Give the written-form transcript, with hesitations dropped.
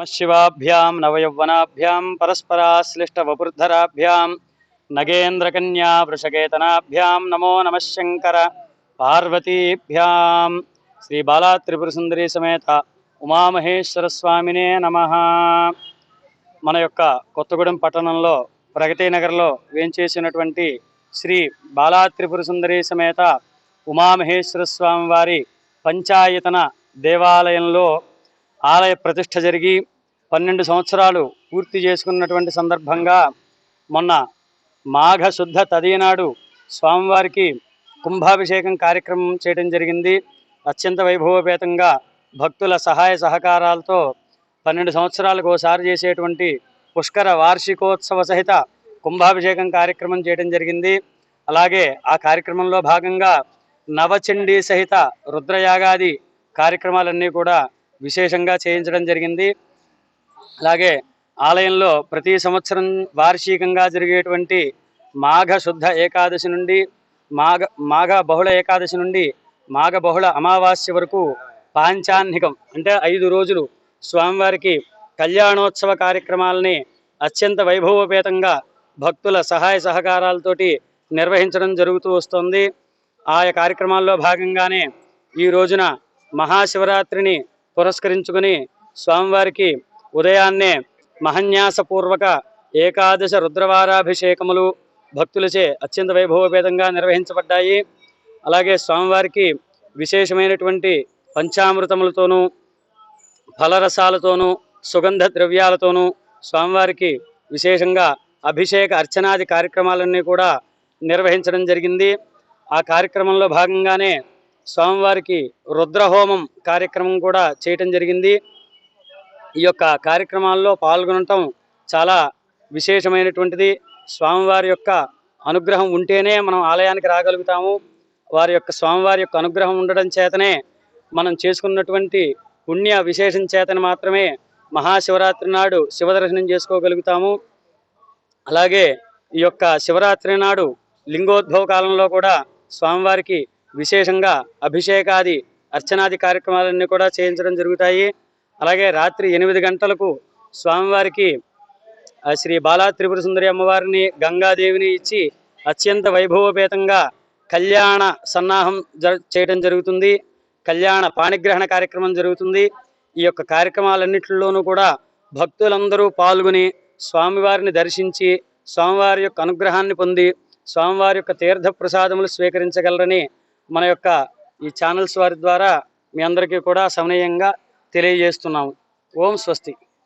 शिवाभ्यां नवयौवनाभ्यां परस्पराश्लिष्टवपुर्धराभ्यां नगेन्द्रकन्या वृषकेतनाभ्यां नमो नमः शंकर पार्वतीभ्यां श्री बाला त्रिपुरसुंदरी समेत उमामहेश्वर स्वामिने नमः। మన యొక్క కొత్తగూడెం పట్టణంలో ప్రగతి నగర్లో వేంచేసినటువంటి శ్రీ బాలా త్రిపురసుందరి సమేత ఉమామహేశ్వర స్వామి వారి పంచాయతన దేవాలయంలో ఆలయ ప్రతిష్ఠ జరిగి 12 సంవత్సరాలు పూర్తి చేసుకున్నటువంటి సందర్భంగా మొన్న మాఘ శుద్ధ తదినాడు స్వామివారికి కుంభాభిషేకం కార్యక్రమం చేయడం జరిగింది. అత్యంత వైభవపేతంగా భక్తుల సహాయ సహకారాలతో 12 సంవత్సరాలకు ఒకసారి చేసేటువంటి పుష్కర వార్షికోత్సవ సహిత కుంభాభిషేకం కార్యక్రమం చేయడం జరిగింది. అలాగే ఆ కార్యక్రమంలో భాగంగా నవచండీ సహిత రుద్రయాగాది కార్యక్రమాలన్నీ కూడా విశేషంగా చేయించడం జరిగింది. అలాగే ఆలయంలో ప్రతి సంవత్సరం వార్షికంగా జరిగేటువంటి మాఘ శుద్ధ ఏకాదశి నుండి మాఘ బహుళ ఏకాదశి నుండి మాఘ బహుళ అమావాస్య వరకు పాంచాహ్నికం అంటే 5 రోజులు స్వామివారికి కళ్యాణోత్సవ కార్యక్రమాలని అత్యంత వైభవపేతంగా భక్తుల సహాయ సహకారాలతోటి నిర్వహించడం జరుగుతూ వస్తుంది. ఆయా కార్యక్రమాల్లో భాగంగానే ఈ రోజున మహాశివరాత్రిని పురస్కరించుకుని స్వామివారికి ఉదయాన్నే మహన్యాసపూర్వక ఏకాదశ రుద్రవారాభిషేకములు భక్తులచే అత్యంత వైభవపేతంగా నిర్వహించబడ్డాయి. అలాగే స్వామివారికి విశేషమైనటువంటి పంచామృతములతోనూ ఫలరసాలతోనూ సుగంధ ద్రవ్యాలతోనూ స్వామివారికి విశేషంగా అభిషేక అర్చనాది కార్యక్రమాలన్నీ కూడా నిర్వహించడం జరిగింది. ఆ కార్యక్రమంలో భాగంగానే స్వామివారికి రుద్రహోమం కార్యక్రమం కూడా చేయటం జరిగింది. ఈ యొక్క కార్యక్రమాల్లో పాల్గొనటం చాలా విశేషమైనటువంటిది. స్వామివారి యొక్క అనుగ్రహం ఉంటేనే మనం ఆలయానికి రాగలుగుతాము. స్వామివారి యొక్క అనుగ్రహం ఉండడం చేతనే మనం చేసుకున్నటువంటి పుణ్య విశేషం చేతనే మాత్రమే మహాశివరాత్రి నాడు శివదర్శనం చేసుకోగలుగుతాము. అలాగే ఈ యొక్క శివరాత్రి నాడు లింగోద్భవ కాలంలో కూడా స్వామివారికి విశేషంగా అభిషేకాది అర్చనాది కార్యక్రమాలన్నీ కూడా చేయించడం జరుగుతాయి. అలాగే రాత్రి 8 గంటలకు స్వామివారికి శ్రీ బాలా త్రిపురసుందరి అమ్మవారిని గంగాదేవిని ఇచ్చి అత్యంత వైభవపేతంగా కళ్యాణ సన్నాహం చేయడం జరుగుతుంది. కళ్యాణ పాణిగ్రహణ కార్యక్రమం జరుగుతుంది. ఈ యొక్క కార్యక్రమాలన్నింటిలోనూ కూడా భక్తులందరూ పాల్గొని స్వామివారిని దర్శించి స్వామివారి యొక్క అనుగ్రహాన్ని పొంది స్వామివారి యొక్క తీర్థ ప్రసాదములు స్వీకరించగలరని మన యొక్క ఈ ఛానల్స్ వారి ద్వారా మీ అందరికీ కూడా సమనీయంగా తెలియజేస్తున్నాము. ఓం స్వస్తి.